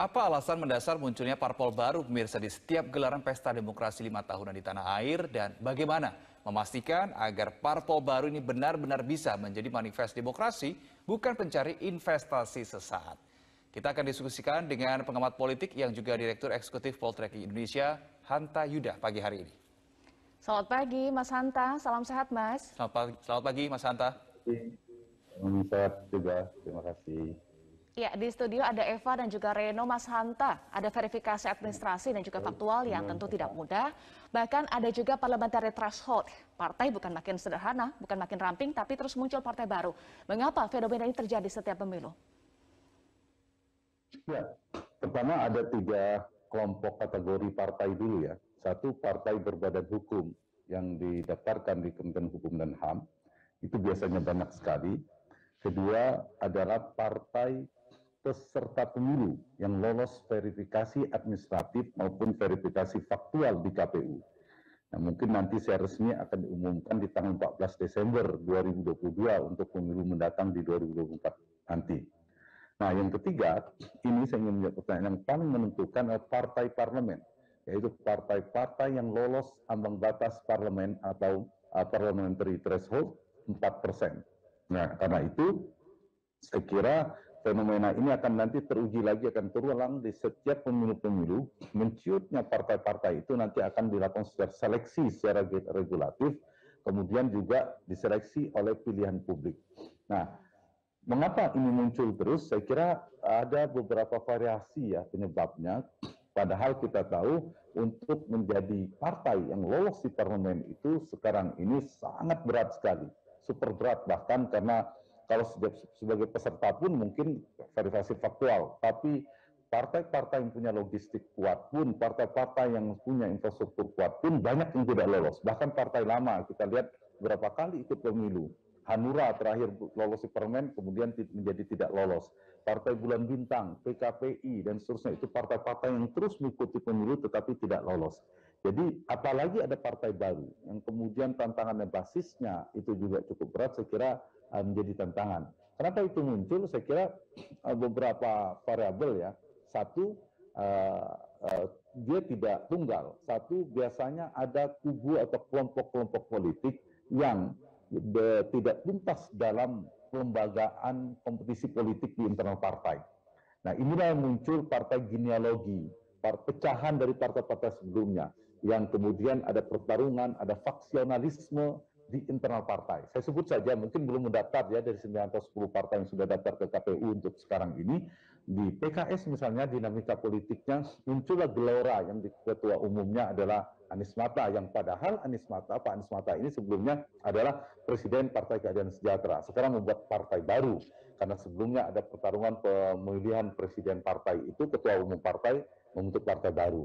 Apa alasan mendasar munculnya parpol baru pemirsa di setiap gelaran pesta demokrasi 5 tahunan di tanah air dan bagaimana memastikan agar parpol baru ini benar-benar bisa menjadi manifest demokrasi bukan pencari investasi sesaat. Kita akan diskusikan dengan pengamat politik yang juga Direktur Eksekutif Poltreking Indonesia, Hanta Yuda pagi hari ini. Selamat pagi Mas Hanta, salam sehat Mas. Selamat pagi Mas Hanta. Salam sehat juga, terima kasih. Ya, di studio ada Eva dan juga Reno. Mas Hanta. Ada verifikasi administrasi dan juga faktual yang tentu tidak mudah. Bahkan ada juga parliamentary threshold. Partai bukan makin sederhana, bukan makin ramping, tapi terus muncul partai baru. Mengapa fenomena ini terjadi setiap pemilu? Ya, pertama ada 3 kelompok kategori partai dulu ya. Satu, partai berbadan hukum yang didaftarkan di Kementerian Hukum dan HAM. Itu biasanya banyak sekali. Kedua adalah partai peserta pemilu yang lolos verifikasi administratif maupun verifikasi faktual di KPU. Nah, mungkin nanti secara resmi akan diumumkan di tanggal 14 Desember 2022 untuk pemilu mendatang di 2024 nanti. Nah, yang ketiga, ini saya ingin menjawab pertanyaan yang paling menentukan adalah partai parlemen, yaitu partai-partai yang lolos ambang batas parlemen atau parliamentary threshold 4%. Nah, karena itu saya kira fenomena ini akan nanti teruji lagi, akan terulang di setiap pemilu-pemilu. Menciutnya partai-partai itu nanti akan dilakukan secara seleksi secara regulatif, kemudian juga diseleksi oleh pilihan publik. Nah, mengapa ini muncul terus? Saya kira ada beberapa variasi ya penyebabnya. Padahal kita tahu untuk menjadi partai yang lolos di parlemen itu sekarang ini sangat berat sekali, super berat bahkan, karena kalau sebagai peserta pun mungkin verifikasi faktual, tapi partai-partai yang punya logistik kuat pun, partai-partai yang punya infrastruktur kuat pun banyak yang tidak lolos. Bahkan partai lama, kita lihat berapa kali ikut pemilu. Hanura terakhir lolos di parlemen, kemudian menjadi tidak lolos. Partai Bulan Bintang, PKPI, dan seterusnya, itu partai-partai yang terus mengikuti pemilu tetapi tidak lolos. Jadi apalagi ada partai baru yang kemudian tantangannya basisnya itu juga cukup berat, saya kira menjadi tantangan. Kenapa itu muncul? Saya kira beberapa variabel ya. Satu, dia tidak tunggal. Satu, biasanya ada kubu atau kelompok-kelompok politik yang tidak tuntas dalam pelembagaan kompetisi politik di internal partai. Nah, inilah yang muncul partai genealogi, pecahan dari partai-partai sebelumnya, yang kemudian ada pertarungan, ada faksionalisme di internal partai. Saya sebut saja, mungkin belum mendaftar ya, dari 9 atau 10 partai yang sudah daftar ke KPU untuk sekarang ini. Di PKS misalnya, dinamika politiknya muncullah gelora yang di ketua umumnya adalah Anies Mata, yang padahal Pak Anies Mata ini sebelumnya adalah Presiden Partai Keadilan Sejahtera. Sekarang membuat partai baru, karena sebelumnya ada pertarungan pemilihan presiden partai itu, ketua umum partai membentuk partai baru.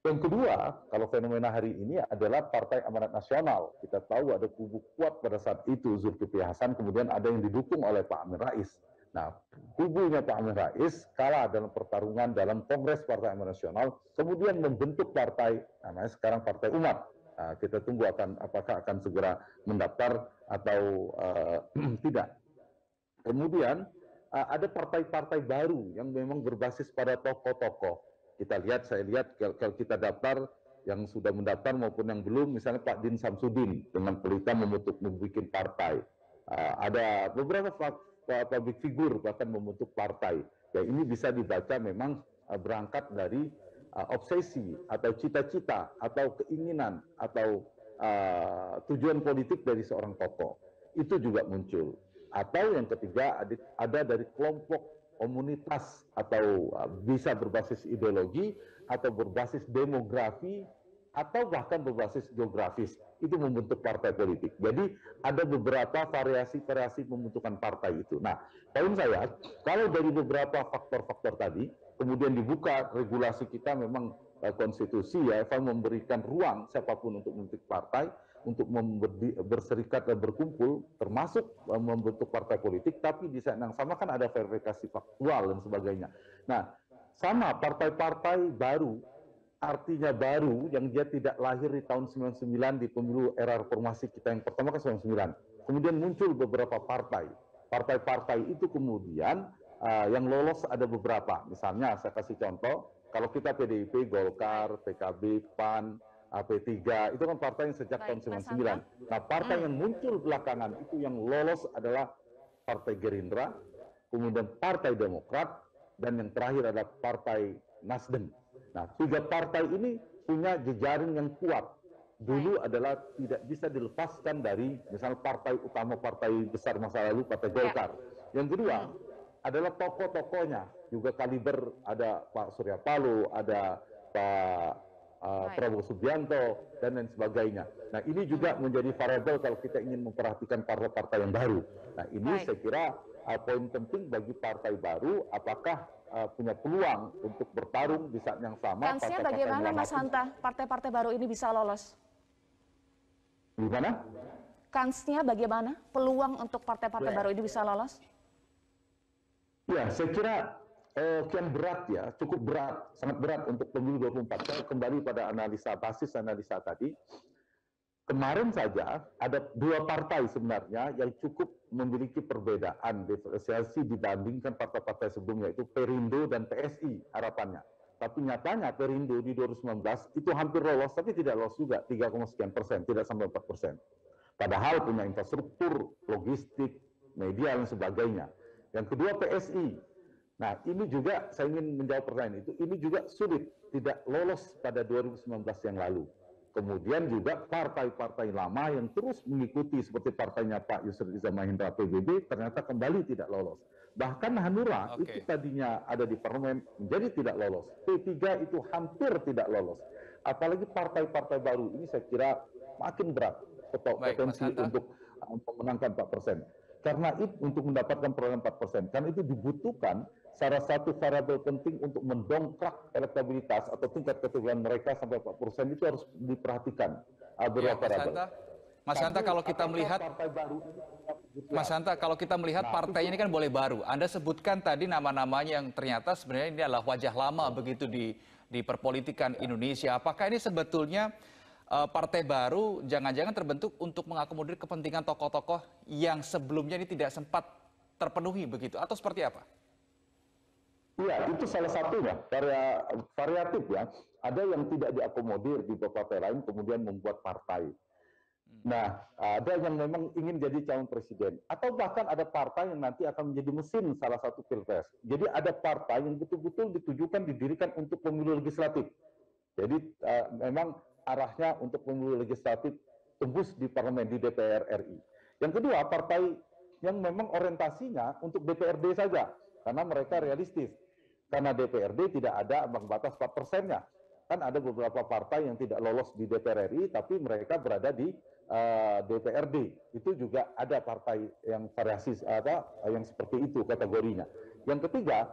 Yang kedua, kalau fenomena hari ini adalah Partai Amanat Nasional. Kita tahu ada kubu kuat pada saat itu, Zulkifli Hasan, kemudian ada yang didukung oleh Pak Amin Rais. Nah, kubunya Pak Amin Rais kalah dalam pertarungan dalam Kongres Partai Amanat Nasional, kemudian membentuk partai, namanya sekarang Partai Umat. Nah, kita tunggu apakah akan segera mendaftar atau tidak. Kemudian ada partai-partai baru yang memang berbasis pada tokoh-tokoh. Saya lihat kalau kita daftar, yang sudah mendaftar maupun yang belum, misalnya Pak Din Samsudin dengan pelita membentuk partai. Ada beberapa public figure bahkan membentuk partai. Ya, ini bisa dibaca memang berangkat dari obsesi atau cita-cita atau keinginan atau tujuan politik dari seorang tokoh. Itu juga muncul. Atau yang ketiga, ada dari kelompok komunitas atau bisa berbasis ideologi atau berbasis demografi atau bahkan berbasis geografis, itu membentuk partai politik. Jadi ada beberapa variasi-variasi pembentukan partai itu. Nah, poin saya, kalau dari beberapa faktor-faktor tadi kemudian dibuka regulasi kita, memang konstitusi ya memberikan ruang siapapun untuk membentuk partai, untuk berserikat dan berkumpul, termasuk membentuk partai politik, tapi di saat yang sama kan ada verifikasi faktual dan sebagainya. Nah, sama partai-partai baru, artinya baru yang dia tidak lahir di tahun 99 di pemilu era reformasi kita yang pertama kan 99. Kemudian muncul beberapa partai. Partai-partai itu kemudian yang lolos ada beberapa. Misalnya saya kasih contoh, kalau kita PDIP, Golkar, PKB, PAN, P3, itu kan partai yang sejak tahun 99. Nah, partai yang muncul belakangan itu yang lolos adalah Partai Gerindra, kemudian Partai Demokrat, dan yang terakhir adalah Partai Nasdem. Nah, tiga partai ini punya jejaring yang kuat. Dulu adalah tidak bisa dilepaskan dari misalnya partai utama, partai besar masa lalu, Partai Golkar. Yang kedua adalah tokoh-tokohnya, juga kaliber, ada Pak Surya Paloh, ada Pak Prabowo Subianto, dan lain sebagainya. Nah, ini juga menjadi variabel kalau kita ingin memperhatikan partai-partai yang baru. Nah, ini saya kira poin penting bagi partai baru, apakah punya peluang untuk bertarung di saat yang sama. Kansnya bagaimana, Mas Hanta, partai-partai baru ini bisa lolos? Gimana? Kansnya bagaimana? Peluang untuk partai-partai baru ini bisa lolos? Ya, saya kira kian berat ya, cukup berat, sangat berat untuk pemilu 24. Saya kembali pada basis analisa tadi. Kemarin saja ada dua partai sebenarnya yang cukup memiliki perbedaan diferensiasi dibandingkan partai-partai sebelumnya, itu Perindo dan PSI harapannya. Tapi nyatanya Perindo di 2019 itu hampir lolos, tapi tidak lolos juga, 3,sekian%, tidak sampai 4%. Padahal punya infrastruktur, logistik, media, dan sebagainya. Yang kedua PSI. Nah, ini juga saya ingin menjawab pertanyaan itu, ini juga sulit, tidak lolos pada 2019 yang lalu. Kemudian juga partai-partai lama yang terus mengikuti seperti partainya Pak Yusril Iza Mahendra PBB ternyata kembali tidak lolos. Bahkan Hanura itu tadinya ada di parlemen menjadi tidak lolos. P3 itu hampir tidak lolos. Apalagi partai-partai baru ini saya kira makin berat potensi untuk memenangkan 4%. Karena itu untuk mendapatkan perolehan 4%, karena itu dibutuhkan salah satu variabel penting untuk mendongkrak elektabilitas atau tingkat keterpilihan mereka sampai 4% itu harus diperhatikan. Mas Hanta, kalau kita melihat Mas Hanta, kalau kita melihat partai ini kan boleh baru. Anda sebutkan tadi nama-namanya yang ternyata sebenarnya ini adalah wajah lama begitu di perpolitikan Indonesia. Apakah ini sebetulnya partai baru jangan-jangan terbentuk untuk mengakomodir kepentingan tokoh-tokoh yang sebelumnya ini tidak sempat terpenuhi begitu, atau seperti apa? Iya, itu salah satunya, variatif ya. Ada yang tidak diakomodir di partai lain kemudian membuat partai. Nah, ada yang memang ingin jadi calon presiden. Atau bahkan ada partai yang nanti akan menjadi mesin salah satu pilpres. Jadi ada partai yang betul-betul ditujukan, didirikan untuk pemilu legislatif. Jadi memang arahnya untuk pemilu legislatif tembus di parlemen, di DPR RI. Yang kedua, partai yang memang orientasinya untuk DPRD saja, karena mereka realistis. Karena DPRD tidak ada ambang batas 4%-nya. Kan ada beberapa partai yang tidak lolos di DPR RI, tapi mereka berada di DPRD. Itu juga ada partai yang variasi, yang seperti itu kategorinya. Yang ketiga,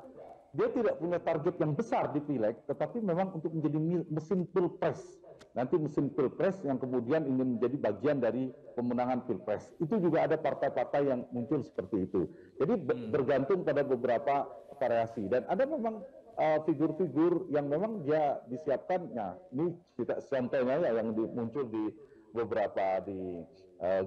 dia tidak punya target yang besar di pileg, tetapi memang untuk menjadi mesin pilpres. Nanti mesin pilpres yang kemudian ingin menjadi bagian dari pemenangan pilpres. Itu juga ada partai-partai yang muncul seperti itu. Jadi bergantung pada beberapa variasi. Dan ada memang figur-figur yang memang dia disiapkan. Nah, ini kita contohnya ya yang muncul di beberapa di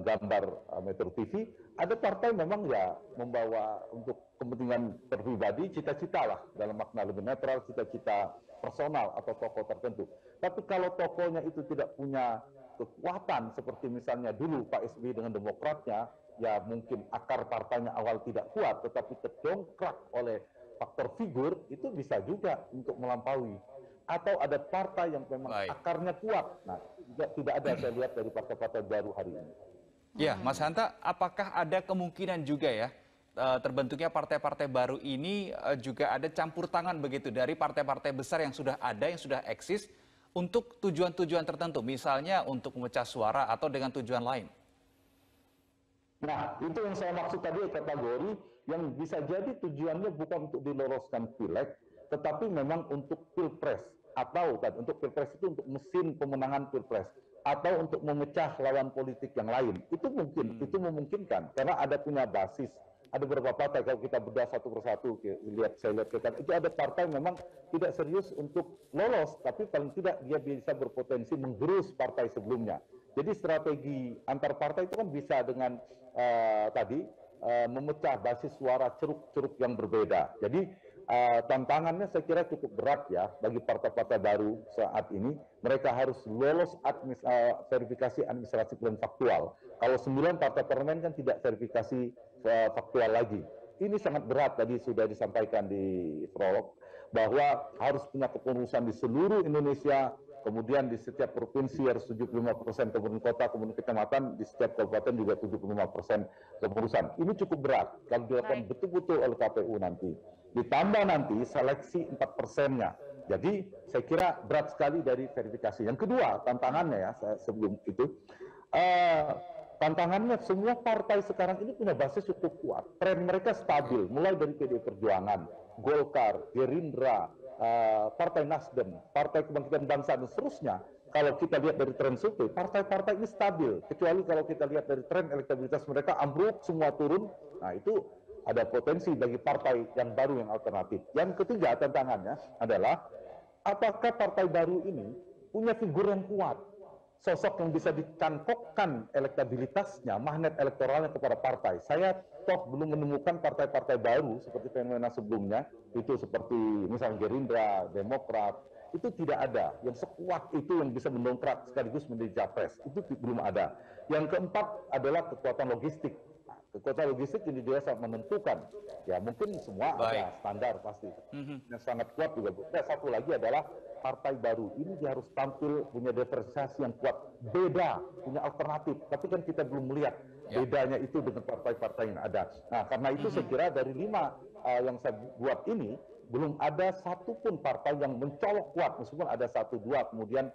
gambar Metro TV. Ada partai memang ya membawa untuk kepentingan pribadi, cita-cita lah dalam makna lebih netral, cita-cita personal atau tokoh tertentu. Tapi kalau tokohnya itu tidak punya kekuatan seperti misalnya dulu Pak SBY dengan Demokratnya, ya mungkin akar partainya awal tidak kuat, tetapi terdongkrak oleh faktor figur, itu bisa juga untuk melampaui. Atau ada partai yang memang akarnya kuat. Nah, juga tidak ada saya lihat dari partai-partai baru hari ini. Ya, Mas Hanta, apakah ada kemungkinan juga ya terbentuknya partai-partai baru ini juga ada campur tangan begitu dari partai-partai besar yang sudah ada, yang sudah eksis untuk tujuan-tujuan tertentu, misalnya untuk memecah suara atau dengan tujuan lain? Nah, itu yang saya maksud tadi kategori yang bisa jadi tujuannya bukan untuk diloloskan pileg, tetapi memang untuk pilpres. Atau untuk pilpres itu untuk mesin pemenangan pilpres. Atau untuk memecah lawan politik yang lain. Itu mungkin, itu memungkinkan. Karena ada punya basis. Ada beberapa partai, kalau kita bedah satu persatu, saya lihat itu ada partai memang tidak serius untuk lolos, tapi paling tidak dia bisa berpotensi menggerus partai sebelumnya. Jadi strategi antar partai itu kan bisa dengan tadi memecah basis suara ceruk-ceruk yang berbeda. Jadi tantangannya saya kira cukup berat ya bagi partai-partai baru saat ini. Mereka harus lolos verifikasi administratif dan faktual. Kalau 9 partai parlemen kan tidak verifikasi faktual lagi. Ini sangat berat, tadi sudah disampaikan di prolog, bahwa harus punya kepengurusan di seluruh Indonesia, kemudian di setiap provinsi harus 75% kabupaten kota, kemudian kecamatan, di setiap kabupaten juga 75% kepengurusan. Ini cukup berat kalau dilakukan betul-betul oleh KPU nanti. Ditambah nanti seleksi 4%-nya. Jadi saya kira berat sekali dari verifikasi. Yang kedua tantangannya ya, sebelum itu, tantangannya semua partai sekarang ini punya basis cukup kuat. Tren mereka stabil, mulai dari PDI Perjuangan, Golkar, Gerindra, Partai Nasdem, Partai Kebangkitan Bangsa, dan seterusnya. Kalau kita lihat dari tren survei, partai-partai ini stabil. Kecuali kalau kita lihat dari tren elektabilitas mereka ambruk, semua turun. Nah itu ada potensi bagi partai yang baru, yang alternatif. Yang ketiga tantangannya adalah, apakah partai baru ini punya figur yang kuat? Sosok yang bisa dicangkokkan elektabilitasnya, magnet elektoralnya kepada partai. Saya toh belum menemukan partai-partai baru seperti fenomena sebelumnya, itu seperti misalnya Gerindra, Demokrat, itu tidak ada. Yang sekuat itu yang bisa mendongkrak sekaligus menjadi capres, itu belum ada. Yang keempat adalah kekuatan logistik. Kekuatan logistik ini dia sangat menentukan. Ya mungkin semua ada standar pasti. Yang sangat kuat juga. Nah, satu lagi adalah partai baru ini dia harus tampil punya diferensiasi yang kuat, beda, punya alternatif. Tapi kan kita belum melihat bedanya itu dengan partai-partai yang ada. Nah karena itu saya kira dari 5 yang saya buat ini, belum ada satupun partai yang mencolok kuat, meskipun ada 1-2 kemudian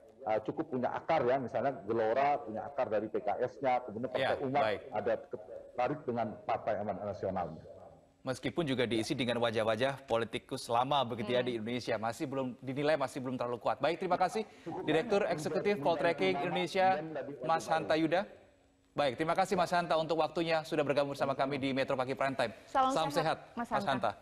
cukup punya akar ya, misalnya Gelora punya akar dari PKS-nya, kemudian Partai Umat ada tarik dengan Partai Amanat Nasionalnya. Meskipun juga diisi dengan wajah-wajah politikus lama begitu ya di Indonesia, masih belum dinilai, masih belum terlalu kuat. Baik, terima kasih Direktur Eksekutif Poltreking Indonesia, Mas Hanta Yuda. Baik, terima kasih Mas Hanta untuk waktunya sudah bergabung bersama kami di Metro Pagi Prime Time. Salam sehat, Mas Hanta.